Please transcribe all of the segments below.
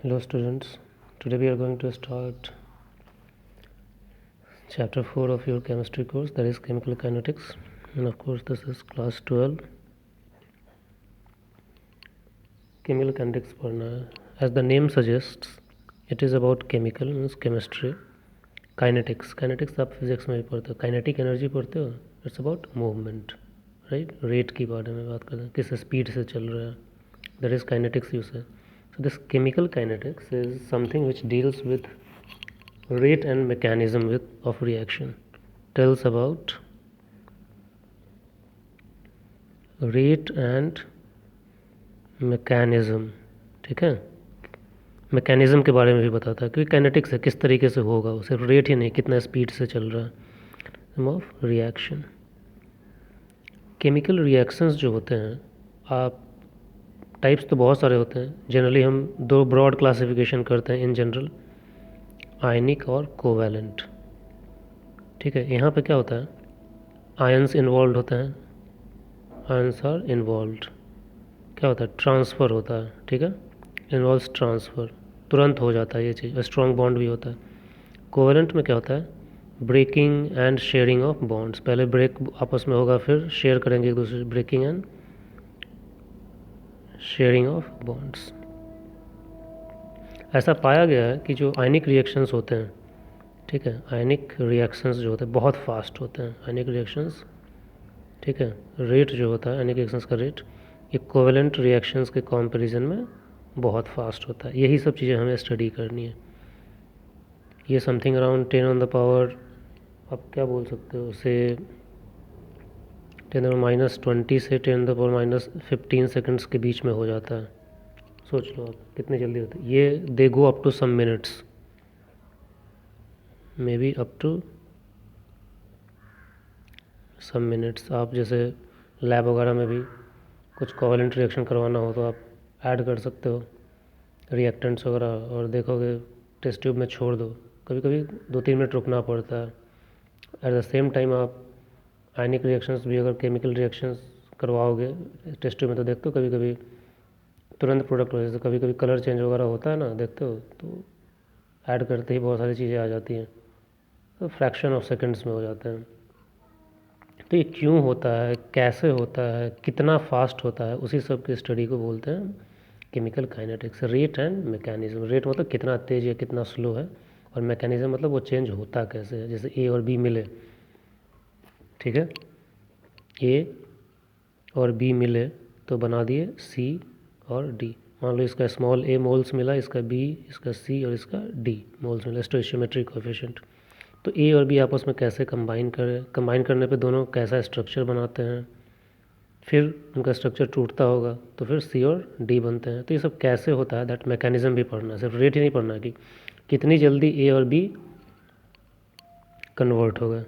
Hello students, today we are going to start chapter 4 of your chemistry course, that is chemical kinetics, and of course this is class 12. Chemical kinetics पढ़ना है. As the name suggests, it is about chemical, means chemistry. Kinetics आप physics में भी पढ़ते हो. Kinetic energy पढ़ते हो. It's about movement, right. Rate की बारे में बात करते हैं, किस स्पीड से चल रहा है, दैट इज काइनेटिक्स यूज है. So this chemical kinetics is something which deals with rate and mechanism of reaction. Tells about rate and mechanism. ठीक है. मैकेनिज्म के बारे में भी बताता है क्योंकि काइनेटिक्स है, किस तरीके से होगा वो, सिर्फ रेट ही नहीं, कितना स्पीड से चल रहा है. Of reaction. केमिकल रिएक्शंस जो होते हैं, आप टाइप्स तो बहुत सारे होते हैं. जनरली हम दो ब्रॉड क्लासिफिकेशन करते हैं इन जनरल, आयनिक और कोवैलेंट. ठीक है. यहाँ पे क्या होता है, आयंस इन्वॉल्व होते हैं. Ions are involve. क्या होता है, ट्रांसफ़र होता है. ठीक है. इन्वॉल्व्स ट्रांसफ़र, तुरंत हो जाता है ये चीज़. स्ट्रॉन्ग बॉन्ड भी होता है. कोवैलेंट में क्या होता है, breaking and sharing of bonds. पहले ब्रेक आपस में होगा, फिर शेयर करेंगे एक दूसरे से. Breaking and sharing of bonds. ऐसा पाया गया है कि जो आयनिक रिएक्शंस होते हैं, ठीक है, आयनिक रिएक्शंस जो होते हैं बहुत फास्ट होते हैं. आयनिक रिएक्शंस, ठीक है, रेट जो होता है आयनिक रिएक्शंस का रेट, ये कोवैलेंट रिएक्शंस के कंपैरिजन में बहुत फास्ट होता है. यही सब चीज़ें हमें स्टडी करनी है. ये something around 10 on the power, आप क्या बोल सकते हो उसे, 10⁻20 से 10⁻15 सेकंड्स के बीच में हो जाता है. सोच लो आप कितनी जल्दी होता है ये. They go up to some minutes, maybe up to some minutes. आप जैसे लैब वगैरह में भी कुछ कोवैलेंट रिएक्शन करवाना हो तो आप ऐड कर सकते हो रिएक्टेंट्स वगैरह, और देखोगे टेस्ट ट्यूब में छोड़ दो. कभी कभी 2-3 मिनट रुकना पड़ता है. एट द सेम टाइम आप आयनिक रिएक्शंस भी, अगर केमिकल रिएक्शंस करवाओगे टेस्ट ट्यूब में, तो देखते हो कभी कभी तुरंत प्रोडक्ट हो. जैसे कभी कभी कलर चेंज वगैरह होता है ना, देखते हो, तो ऐड करते ही बहुत सारी चीज़ें आ जाती हैं, तो फ्रैक्शन ऑफ सेकंड्स में हो जाते हैं. तो ये क्यों होता है, कैसे होता है, कितना फास्ट होता है, उसी सब की स्टडी को बोलते हैं chemical kinetics. Rate and mechanism. Rate मतलब कितना तेज़ या कितना स्लो है, और मैकेनिज्म मतलब वो चेंज होता कैसे है. जैसे ए और बी मिले, ठीक है, ए और बी मिले तो बना दिए सी और डी. मान लो इसका स्मॉल ए मोल्स मिला, इसका बी, इसका सी और इसका डी मोल्स मिला. स्टोइशियोमेट्रिक कोएफिशिएंट. तो ए और बी आपस में कैसे कंबाइन करें, कंबाइन करने पे दोनों कैसा स्ट्रक्चर बनाते हैं, फिर उनका स्ट्रक्चर टूटता होगा तो फिर सी और डी बनते हैं. तो ये सब कैसे होता है, दैट मैकेनिज्म भी पढ़ना है. सिर्फ रेट ही नहीं पढ़ना है कि कितनी जल्दी ए और बी कन्वर्ट हो गए.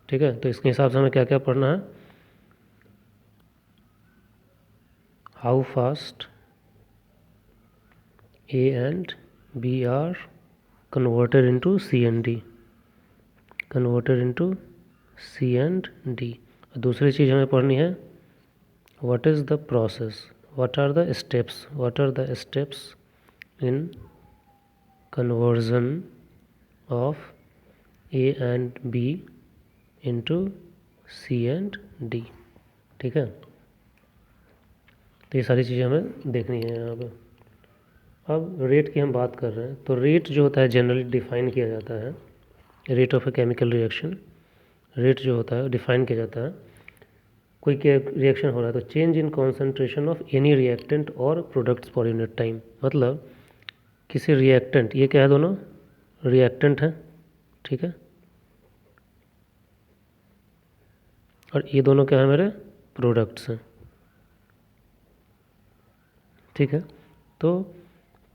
ठीक है. तो इसके हिसाब से हमें क्या क्या पढ़ना है, how fast A and B are converted into C and D, converted into C and D. दूसरी चीज़ हमें पढ़नी है, what is the process, what are the steps in conversion of A and B into C and D. ठीक है. तो ये सारी चीज़ें हमें देखनी है यहाँ पे. अब रेट की हम बात कर रहे हैं, तो रेट जो होता है जनरली डिफाइन किया जाता है, rate of a chemical reaction. Rate जो होता है डिफाइन किया जाता है, कोई रिएक्शन हो रहा है तो change in concentration of any reactant और प्रोडक्ट्स पर यूनिट टाइम. मतलब किसी रिएक्टेंट, ये क्या है, दोनों रिएक्टेंट हैं, ठीक है, और ये दोनों क्या है, मेरे प्रोडक्ट्स हैं. ठीक है. तो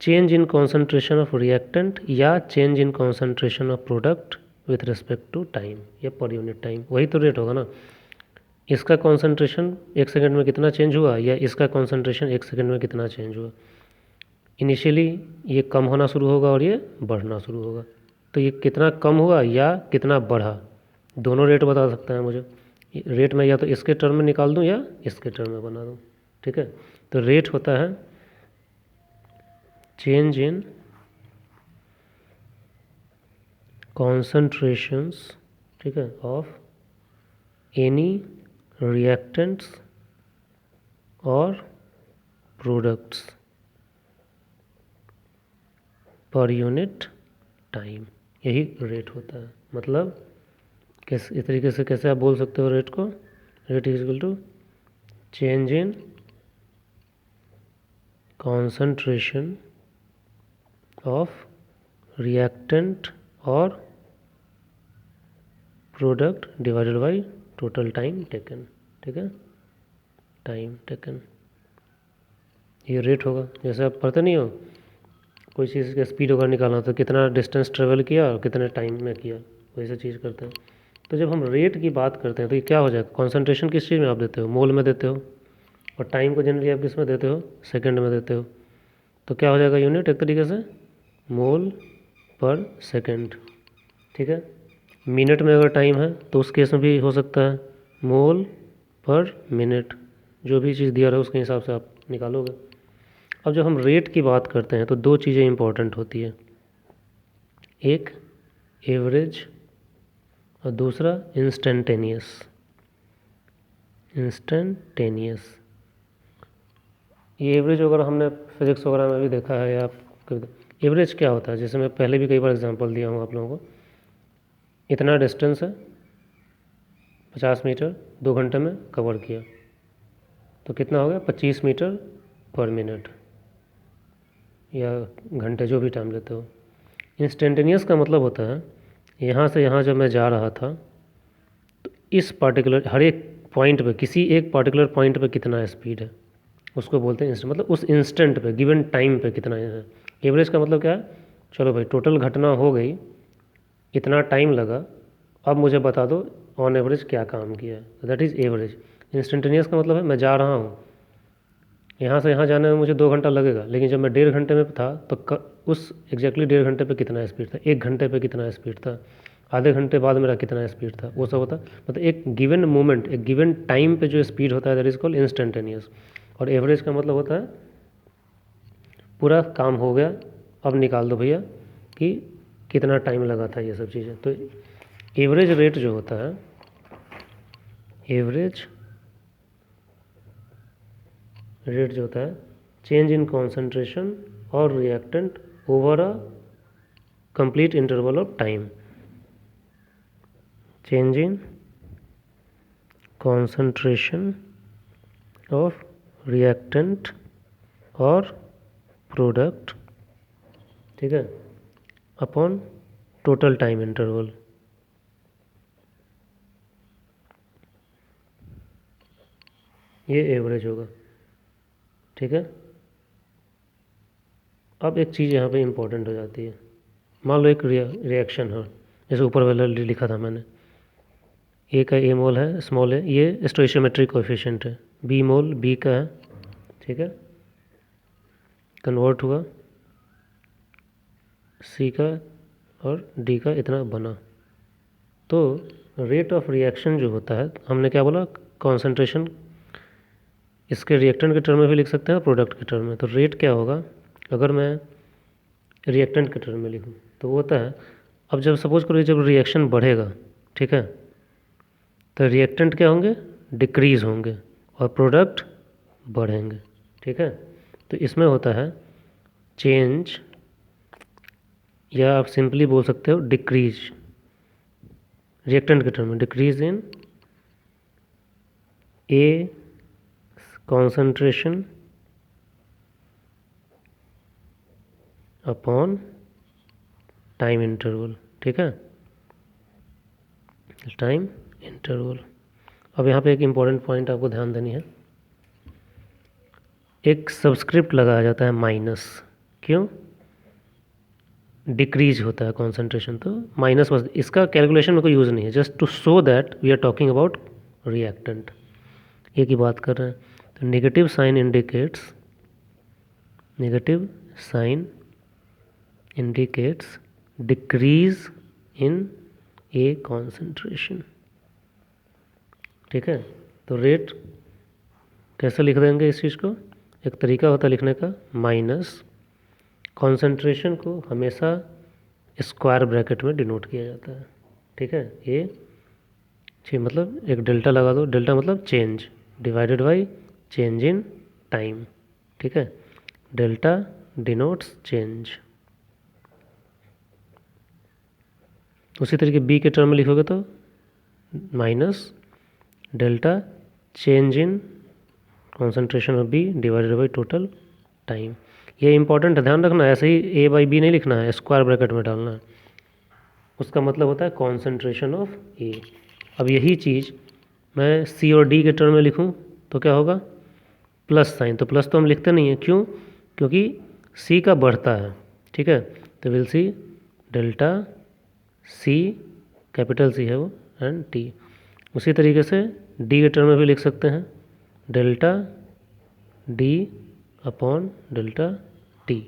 change in concentration of reactant या change in concentration of product with respect to time या पर यूनिट टाइम, वही तो रेट होगा ना. इसका कॉन्सेंट्रेशन 1 सेकंड में कितना चेंज हुआ, या इसका कॉन्सेंट्रेशन 1 सेकंड में कितना चेंज हुआ. इनिशियली ये कम होना शुरू होगा और ये बढ़ना शुरू होगा. तो ये कितना कम हुआ या कितना बढ़ा, दोनों रेट बता सकता है मुझे. रेट में या तो इसके टर्म में निकाल दूं या इसके टर्म में बना दूं. ठीक है. तो रेट होता है चेंज इन कॉन्सेंट्रेशंस, ठीक है, ऑफ एनी रिएक्टेंट्स और प्रोडक्ट्स पर यूनिट टाइम, यही रेट होता है। मतलब कैसे, इस तरीके से कैसे आप बोल सकते हो रेट को, rate is equal to change in concentration of reactant और product divided by total time taken, ठीक है, टाइम टेकन, ये रेट होगा। जैसे आप पढ़ते नहीं हो, कोई चीज़ का स्पीड वगैरह निकालना तो कितना डिस्टेंस ट्रेवल किया और कितने टाइम में किया, वैसे चीज़ करते हैं। तो जब हम रेट की बात करते हैं तो ये क्या हो जाएगा, कॉन्सेंट्रेशन किस चीज़ में आप देते हो, मोल में देते हो, और टाइम को जनरली आप किस में देते हो, सेकंड में देते हो। तो क्या हो जाएगा यूनिट एक तरीके से मोल पर सेकंड, ठीक है। मिनट में अगर टाइम है तो उस केस में भी हो सकता है मोल पर मिनट, जो भी चीज़ दिया रहा है उसके हिसाब से आप निकालोगे। अब जब हम रेट की बात करते हैं तो दो चीज़ें इंपॉर्टेंट होती है, एक एवरेज और दूसरा इंस्टेंटेनियस। इंस्टेंटेनियस, ये एवरेज वगैरह हमने फिजिक्स वगैरह में भी देखा है, या एवरेज क्या होता है, जैसे मैं पहले भी कई बार एग्जांपल दिया हूँ आप लोगों को। इतना डिस्टेंस है 50 मीटर, 2 घंटे में कवर किया, तो कितना हो गया 25 मीटर पर मिनट या घंटे, जो भी टाइम लेते हो। इंस्टेंटेनियस का मतलब होता है यहाँ से यहाँ जब मैं जा रहा था तो इस पार्टिकुलर हर एक पॉइंट पे, किसी एक पार्टिकुलर पॉइंट पे कितना स्पीड है, उसको बोलते हैं इंस्टेंट, मतलब उस इंस्टेंट पे गिवन टाइम पे कितना है। एवरेज का मतलब क्या है, चलो भाई टोटल घटना हो गई, इतना टाइम लगा, अब मुझे बता दो ऑन एवरेज क्या काम किया है, दैट इज़ एवरेज। इंस्टेंटेनियस का मतलब है मैं जा रहा हूँ, यहाँ से यहाँ जाने में मुझे 2 घंटा लगेगा, लेकिन जब मैं 1.5 घंटे में था तो उस एग्जैक्टली 1.5 घंटे पे कितना स्पीड था, 1 घंटे पे कितना स्पीड था, आधे घंटे बाद मेरा कितना स्पीड था, वो सब होता है। मतलब एक गिवन मोमेंट, एक गिवन टाइम पे जो स्पीड होता है दैट इज़ कॉल्ड इंस्टेंटेनियस। और एवरेज का मतलब होता है पूरा काम हो गया, अब निकाल दो भैया कि कितना टाइम लगा था, ये सब चीज़ें। तो एवरेज रेट जो होता है, एवरेज रेट जो होता है चेंज इन कॉन्सेंट्रेशन और reactant over a complete interval of time, change in concentration of reactant और प्रोडक्ट, ठीक है, अपॉन टोटल टाइम इंटरवल। ये एवरेज होगा, ठीक है। अब एक चीज़ यहाँ पे इम्पोर्टेंट हो जाती है, मान लो एक रिएक्शन है, जैसे ऊपर वाला लिखा था मैंने, ए का ए मोल है, स्मॉल है, ये स्टोइशियोमेट्रिक कोएफिशिएंट है, बी मोल बी का है, ठीक है, कन्वर्ट हुआ सी का और डी का इतना बना। तो रेट ऑफ रिएक्शन जो होता है, हमने क्या बोला, कॉन्सेंट्रेशन, इसके रिएक्टेंट के टर्म में भी लिख सकते हैं प्रोडक्ट के टर्म में। तो रेट क्या होगा अगर मैं रिएक्टेंट के टर्म में लिखूँ, तो वो होता है, अब जब सपोज करो जब रिएक्शन बढ़ेगा, ठीक है, तो रिएक्टेंट क्या होंगे, डिक्रीज़ होंगे, और प्रोडक्ट बढ़ेंगे, ठीक है। तो इसमें होता है चेंज, या आप सिंपली बोल सकते हो डिक्रीज, रिएक्टेंट के टर्म में decrease in A concentration upon time interval, ठीक है, टाइम इंटरवल। अब यहाँ पे एक इम्पॉर्टेंट पॉइंट आपको ध्यान देनी है, एक सबस्क्रिप्ट लगाया जाता है माइनस, क्यों, डिक्रीज होता है कॉन्सेंट्रेशन, तो माइनस बस, इसका कैलकुलेशन में कोई यूज़ नहीं है, just to show that we are talking about reactant, एक ही बात कर रहे हैं। तो negative sign indicates, negative sign indicates decrease in A concentration, ठीक है। तो रेट कैसे लिख देंगे इस चीज़ को, एक तरीका होता है लिखने का, माइनस कॉन्सेंट्रेशन को हमेशा स्क्वायर ब्रैकेट में डिनोट किया जाता है। ठीक है, ये मतलब एक डेल्टा लगा दो, डेल्टा मतलब change divided by change in time. ठीक है, डेल्टा डिनोट्स चेंज। उसी तरीके बी के टर्म में लिखोगे तो minus delta change in concentration of B divided by total time. ये इंपॉर्टेंट है, ध्यान रखना, ऐसे ही ए बाई बी नहीं लिखना है, स्क्वायर ब्रैकेट में डालना है। उसका मतलब होता है कॉन्सेंट्रेशन ऑफ ए। अब यही चीज़ मैं सी और डी के टर्म में लिखूं तो क्या होगा, प्लस साइन। तो प्लस तो हम लिखते नहीं हैं, क्यों? क्योंकि सी का बढ़ता है। ठीक है, तो will see delta C, capital C है वो, एंड टी। उसी तरीके से डी के टर्म में भी लिख सकते हैं, delta D upon delta T.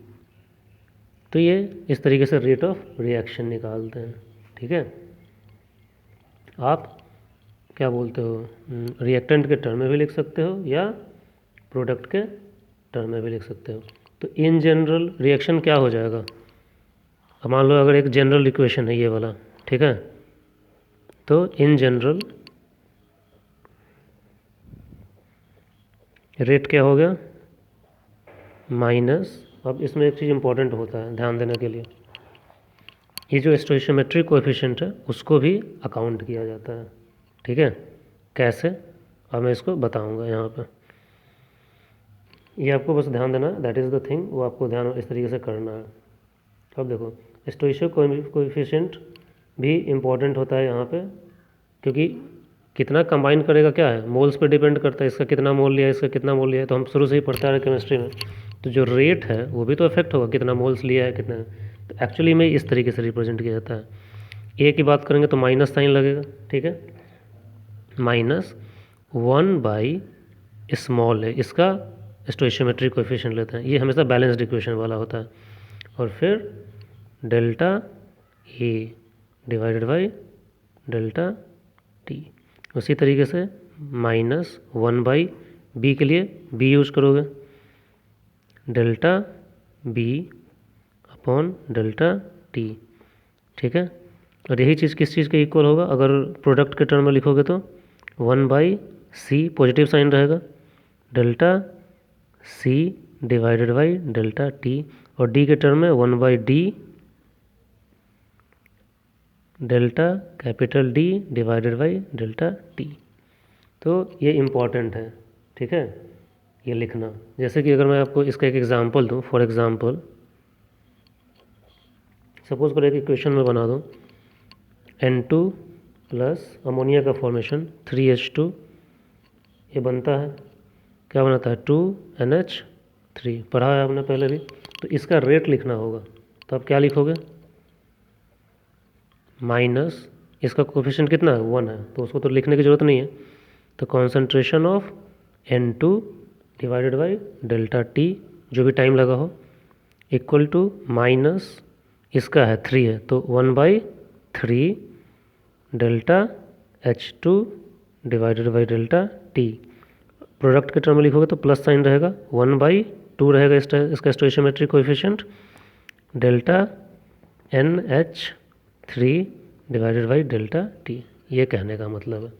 तो ये इस तरीके से रेट ऑफ रिएक्शन निकालते हैं। ठीक है, आप क्या बोलते हो, रिएक्टेंट के टर्म में भी लिख सकते हो या प्रोडक्ट के टर्म में भी लिख सकते हो। तो इन जनरल रिएक्शन क्या हो जाएगा, अब मान लो अगर एक जनरल इक्वेशन है ये वाला, ठीक है, तो इन जनरल रेट क्या हो गया, माइनस। अब इसमें एक चीज़ इंपॉर्टेंट होता है ध्यान देने के लिए, ये जो स्टोइशियोमेट्रिक कोएफिशिएंट है उसको भी अकाउंट किया जाता है। ठीक है, कैसे, अब मैं इसको बताऊंगा यहाँ पे। ये आपको बस ध्यान देना, दैट इज़ द थिंग, वो आपको ध्यान इस तरीके से करना है। अब देखो, स्टोइशियो कोएफिशिएंट भी इम्पॉर्टेंट होता है यहाँ पे, क्योंकि कितना कंबाइन करेगा क्या है, मोल्स पे डिपेंड करता है, इसका कितना मोल लिया है, इसका कितना मोल लिया है, तो हम शुरू से ही पढ़ते आ रहे केमिस्ट्री में। तो जो रेट है वो भी तो इफेक्ट होगा, कितना मोल्स लिया है कितना। तो एक्चुअली में इस तरीके से रिप्रेजेंट किया जाता है। ए की बात करेंगे तो माइनस साइन लगेगा। ठीक है, माइनस 1 बाई स्मॉल है, इसका स्टोइशियोमेट्रिक कोएफिशिएंट लेते हैं, ये हमेशा बैलेंस्ड इक्वेशन वाला होता है। और फिर delta A divided by delta T. उसी तरीके से माइनस 1 बी के लिए बी यूज करोगे, delta B upon delta T. ठीक है, और यही चीज़ किस चीज़ के इक्वल होगा, अगर प्रोडक्ट के टर्म में लिखोगे तो 1/c, पॉजिटिव साइन रहेगा, delta C divided by delta T. और डी के टर्म में 1/d delta capital D divided by delta T. तो ये इम्पॉर्टेंट है। ठीक है, ये लिखना। जैसे कि अगर मैं आपको इसका एक एग्जांपल दूं, फॉर एग्जांपल सपोज करो एक इक्वेशन में बना दूं, N2 प्लस अमोनिया का फॉर्मेशन 3H2, ये बनता है, क्या बनाता है, 2NH3, पढ़ा है आपने पहले भी। तो इसका रेट लिखना होगा, तो आप क्या लिखोगे, माइनस इसका कोफिशिएंट कितना है, 1 है, तो उसको तो लिखने की ज़रूरत नहीं है। तो concentration of N2 divided by delta T, जो भी टाइम लगा हो, इक्वल टू माइनस इसका है 3 है, तो 1/3 delta H2 divided by delta T. Product के टर्म में लिखोगे तो प्लस साइन रहेगा, 1/2 रहेगा इसका स्टोइशियोमेट्रिक coefficient, delta NH3 divided by delta T. ये कहने का मतलब है,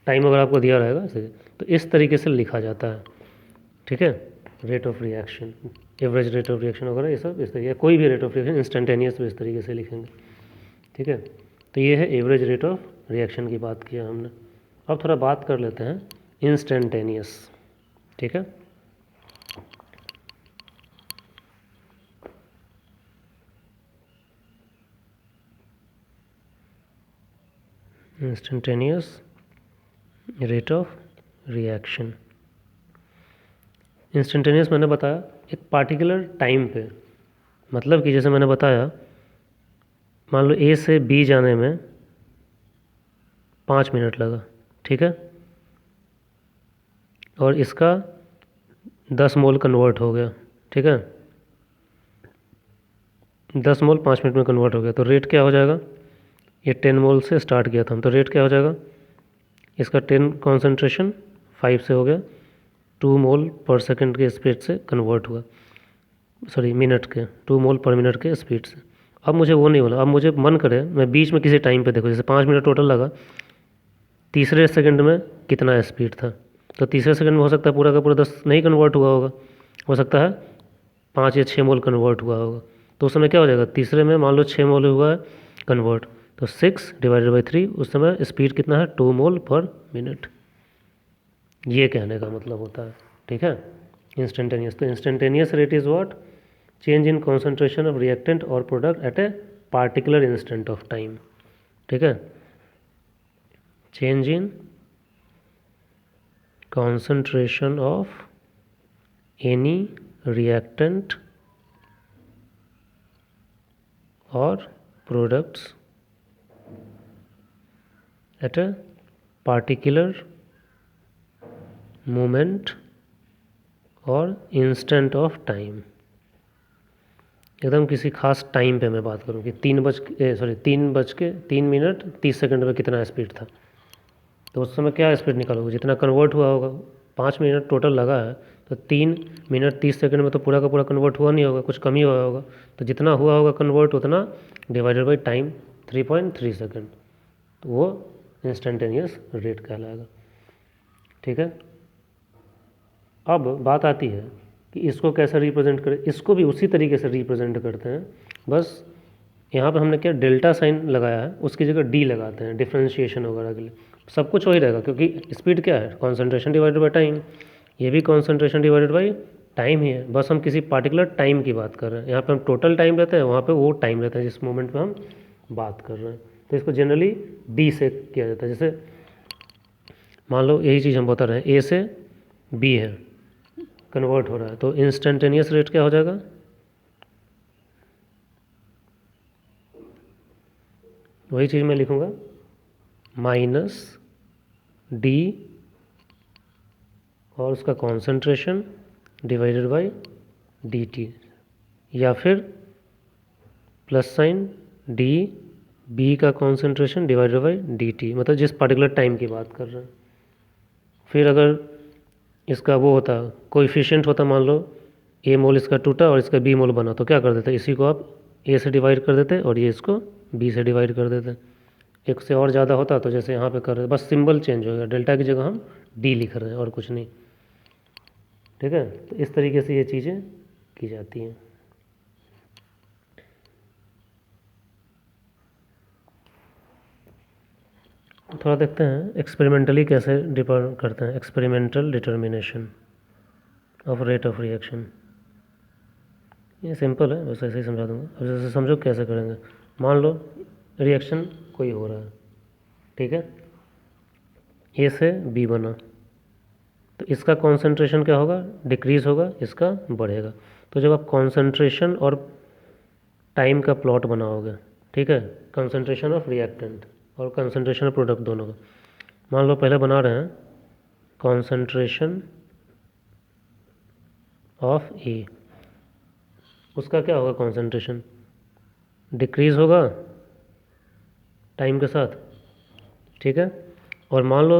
टाइम अगर आपको दिया रहेगा तो इस तरीके से लिखा जाता है। ठीक है, rate of reaction, average rate of reaction वगैरह ये सब इस तरीके, कोई भी रेट ऑफ रिएक्शन इंस्टेंटेनियस भी इस तरीके से लिखेंगे। ठीक है, तो ये है एवरेज रेट ऑफ रिएक्शन की बात किया हमने। अब थोड़ा बात कर लेते हैं इंस्टेंटेनियस। ठीक है, instantaneous rate of reaction. Instantaneous मैंने बताया एक पार्टिकुलर टाइम पे, मतलब कि जैसे मैंने बताया, मान लो ए से बी जाने में 5 मिनट लगा। ठीक है, और इसका 10 मोल कन्वर्ट हो गया। ठीक है, 10 मोल 5 मिनट में कन्वर्ट हो गया, तो रेट क्या हो जाएगा, ये 10 मोल से स्टार्ट किया था हम, तो रेट क्या हो जाएगा, इसका 10 कॉन्सेंट्रेशन 5 से हो गया 2 मोल पर सेकंड के स्पीड से कन्वर्ट हुआ, सॉरी मिनट के, 2 मोल पर मिनट के स्पीड से। अब मुझे वो नहीं बोला, अब मुझे मन करे मैं बीच में किसी टाइम पे देखो, जैसे 5 मिनट टोटल लगा, तीसरे सेकंड में कितना स्पीड था। तो तीसरे सेकंड में हो सकता है पूरा का पूरा 10 नहीं कन्वर्ट हुआ होगा, हो सकता है 5 या 6 मोल कन्वर्ट हुआ होगा। तो उस समय क्या हो जाएगा, तीसरे में मान लो 6 मोल हुआ है कन्वर्ट, तो 6/3 उस समय स्पीड कितना है, 2 मोल/मिनट। ये कहने का मतलब होता है, ठीक है। इंस्टेंटेनियस, तो instantaneous rate is what, change in concentration of reactant और product at a particular instant of time, ठीक है। Change in concentration of any reactant or products at a particular moment or instant of time। एकदम किसी खास time पे मैं बात करूँ कि 3:03 में कितना स्पीड था, तो उस समय क्या स्पीड निकालोगे, जितना कन्वर्ट हुआ होगा। 5 मिनट टोटल लगा है, तो 3 मिनट 30 सेकंड में तो पूरा का पूरा कन्वर्ट हुआ नहीं होगा, कुछ कमी हुआ होगा। तो जितना हुआ होगा कन्वर्ट उतना डिवाइडेड बाई टाइम 3.3 सेकंड, तो वो इंस्टेंटेनियस रेट कहलाएगा, ठीक है। अब बात आती है कि इसको कैसे रिप्रेजेंट करें। इसको भी उसी तरीके से रिप्रेजेंट करते हैं, बस यहाँ पर हमने क्या डेल्टा साइन लगाया है, उसकी जगह डी लगाते हैं डिफ्रेंशिएशन वगैरह के लिए। सब कुछ वही रहेगा, क्योंकि स्पीड क्या है, कॉन्सेंट्रेशन डिवाइडेड बाई टाइम। ये भी कॉन्सेंट्रेशन डिवाइडेड बाई टाइम ही है, बस हम किसी पार्टिकुलर टाइम की बात कर रहे हैं। यहाँ पे हम टोटल टाइम लेते हैं, वहाँ पे वो टाइम लेते हैं जिस मोमेंट पे हम बात कर रहे हैं। तो इसको जनरली डी से किया जाता है। जैसे मान लो यही चीज़ हम बता रहे हैं, ए से बी है, कन्वर्ट हो रहा है, तो इंस्टेंटेनियस रेट क्या हो जाएगा, वही चीज़ मैं लिखूँगा, -d और उसका कॉन्सेंट्रेशन डिवाइडेड बाई dt, या फिर प्लस साइन डी बी का कॉन्सेंट्रेशन डिवाइडेड बाई dt, मतलब जिस पर्टिकुलर टाइम की बात कर रहे हैं। फिर अगर इसका वो होता, कोएफिशिएंट होता, मान लो ए मोल इसका टूटा और इसका बी मोल बना, तो क्या कर देते, इसी को आप ए से डिवाइड कर देते और ये इसको बी से डिवाइड कर देते। एक से और ज़्यादा होता तो जैसे यहाँ पे कर रहे हैं, बस सिंबल चेंज हो गया, डेल्टा की जगह हम डी लिख रहे हैं और कुछ नहीं, ठीक है। तो इस तरीके से ये चीज़ें की जाती हैं। थोड़ा देखते हैं एक्सपेरिमेंटली कैसे डिफर करते हैं, experimental determination of rate of reaction. ये सिंपल है, बस ऐसे ही समझा दूंगा। अब जैसे समझो कैसे करेंगे। मान लो रिएक्शन कोई हो रहा है, ठीक है, ए से बी बना, तो इसका कॉन्सेंट्रेशन क्या होगा, डिक्रीज़ होगा, इसका बढ़ेगा। तो जब आप कॉन्सेंट्रेशन और टाइम का प्लॉट बनाओगे, ठीक है, कॉन्सेंट्रेशन ऑफ रिएक्टेंट और कॉन्सेंट्रेशन ऑफ प्रोडक्ट दोनों का, मान लो पहले बना रहे हैं कॉन्सेंट्रेशन ऑफ ए, उसका क्या होगा, कॉन्सेंट्रेशन डिक्रीज़ होगा टाइम के साथ, ठीक है। और मान लो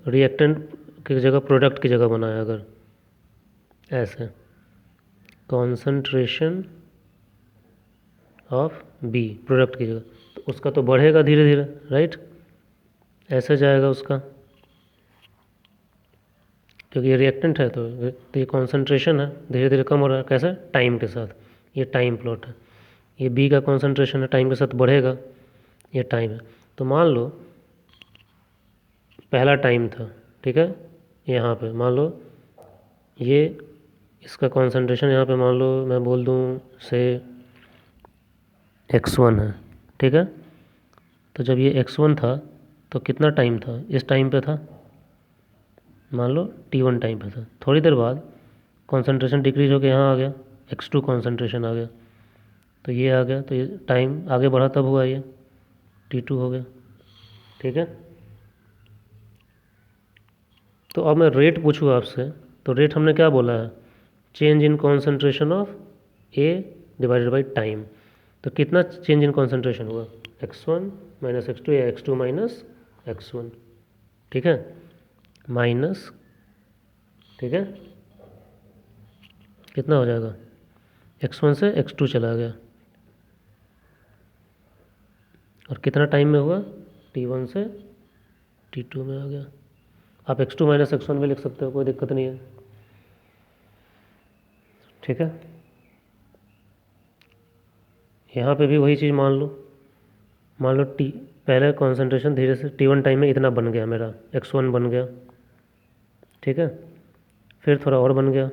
रिएक्टेंट की जगह प्रोडक्ट की जगह बनाया अगर, ऐसे कॉन्सेंट्रेशन ऑफ बी प्रोडक्ट की जगह, तो उसका तो बढ़ेगा धीरे धीरे, राइट, ऐसे जाएगा उसका, क्योंकि ये रिएक्टेंट है, तो ये कॉन्सेंट्रेशन है, धीरे धीरे कम हो रहा है, कैसे, टाइम के साथ। ये टाइम प्लॉट है। ये बी का कॉन्सेंट्रेशन है, टाइम के साथ बढ़ेगा, ये टाइम है। तो मान लो पहला टाइम था, ठीक है, यहाँ पे मान लो ये इसका कॉन्सेंट्रेशन यहाँ पे मान लो मैं बोल दूँ से x1 है, ठीक है। तो जब ये x1 था तो कितना टाइम था, इस टाइम पे था, मान लो t1 टाइम पे था। थोड़ी देर बाद कॉन्सेंट्रेशन डिक्रीज होकर यहाँ आ गया, x2 कॉन्सेंट्रेशन आ गया, तो ये आ गया, तो ये टाइम आगे बढ़ा तब हुआ ये t2 हो गया, ठीक है। तो अब मैं रेट पूछूँ आपसे, तो रेट हमने क्या बोला है, change in concentration of A divided by time. तो कितना चेंज इन कॉन्सेंट्रेशन हुआ, x1 माइनस x2 या x2 माइनस x1, ठीक है, माइनस, ठीक है, कितना हो जाएगा, x1 से x2 चला गया, और कितना टाइम में हुआ, T1 से T2 में आ गया। आप x2 माइनस x1 भी लिख सकते हो, कोई दिक्कत नहीं है, ठीक है। यहाँ पे भी वही चीज़ मान लो पहले कॉन्सेंट्रेशन धीरे से T1 टाइम में इतना बन गया, मेरा x1 बन गया, ठीक है। फिर थोड़ा और बन गया,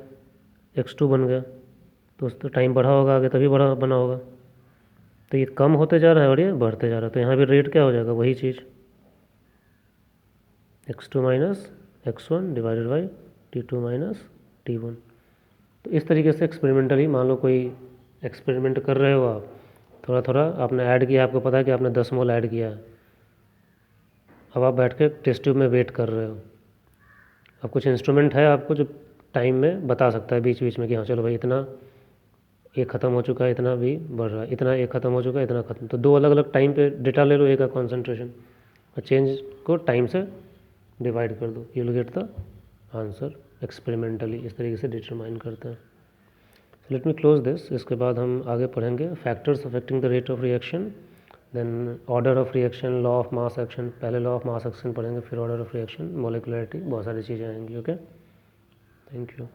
x2 बन गया, तो उस तो टाइम बढ़ा होगा आगे, तभी बड़ा बना होगा। तो ये कम होते जा रहा है और ये बढ़ते जा रहा है, तो यहाँ भी रेट क्या हो जाएगा, वही चीज़ x2 minus x1 divided by T2 minus T1। तो इस तरीके से एक्सपेरिमेंटली, मान लो कोई एक्सपेरिमेंट कर रहे हो आप, थोड़ा थोड़ा आपने ऐड किया, आपको पता है कि आपने 10 मोल ऐड किया है, अब आप बैठ के टेस्ट ट्यूब में वेट कर रहे हो। अब कुछ इंस्ट्रूमेंट है आपको जो टाइम में बता सकता है बीच बीच में कि हाँ चलो भाई इतना एक ख़त्म हो चुका है, इतना भी बढ़ रहा है, इतना एक ख़त्म हो चुका है, इतना ख़त्म। तो दो अलग अलग टाइम पे डेटा ले लो, एक का कॉन्सेंट्रेशन, और चेंज को टाइम से डिवाइड कर दो, you will get the answer experimentally. इस तरीके से डिटरमाइन करते हैं। Let me close this. इसके बाद हम आगे पढ़ेंगे factors affecting the rate of reaction, then order of reaction, law of mass action. पहले लॉ ऑफ मास एक्शन पढ़ेंगे, फिर ऑर्डर ऑफ रिएक्शन, मोलिकुलरिटी, बहुत सारी चीज़ें आएंगी। Okay, thank you.